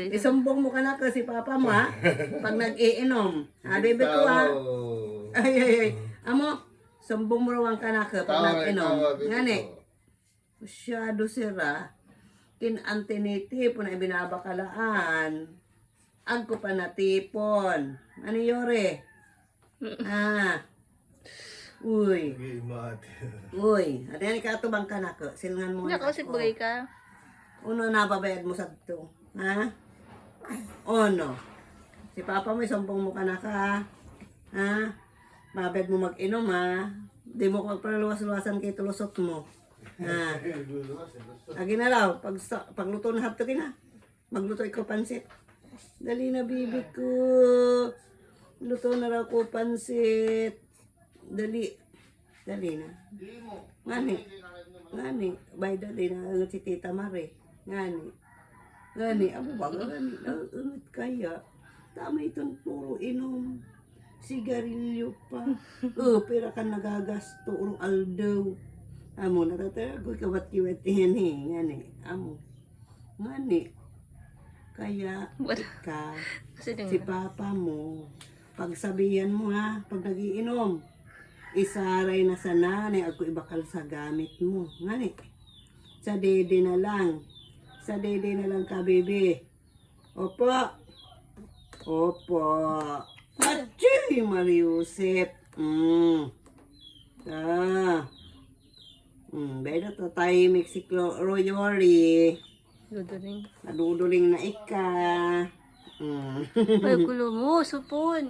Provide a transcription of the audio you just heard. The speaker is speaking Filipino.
Isumbong mo ka na kasi papa mo ha. Pag nag-iinom. Ha, bebe ko ha. Ay. Amo, sumbong mo raw ka na ka pag nag-inom. Ngani. Masyado sira. Kinantiniti po na ibinabakalaan. Ang ko pa natipon. Ano yore? Ah. Uy. Uy. At yan ikatubang ka na ka. Silangan mo na Nakausip ako. bagay ka. Uno na babayad mo sa ito. Ha? Ono. Si papa mo isumbong mo ka na ka. Ha? Babayad mo mag-inom ha. Di mo magpalaluwas-luwasan kay tulusot mo. Ha? Agi na raw. Pagluto na hapto na. Magluto ikaw pansit. Dali na bibi ko. Luto na raw ko pansit. Dali. Dali na. Ngani. Bay dali na si Tita Mare. Ngani. Abo ba? Ngani. Naunit kaya. Tama itong puro inom. Sigarilyo pa. Pera ka nagagasto. Urong aldaw. Amo, natataragoy ka ba't kiwet yan eh. Ngani. Amo. Ngani. Kaya, ikaw, Kasi si papa mo, pagsabihan mo ha, pag nagiinom, isaray na sa nanay, ako ibakal sa gamit mo. Ngani, sa dede na lang. Sa dede na lang ka, baby. Opo. Achi, Mariusip. Beda to tayo Mexico Royori. Duduling. Naduduling na ika. Ay, gulo mo. Supon.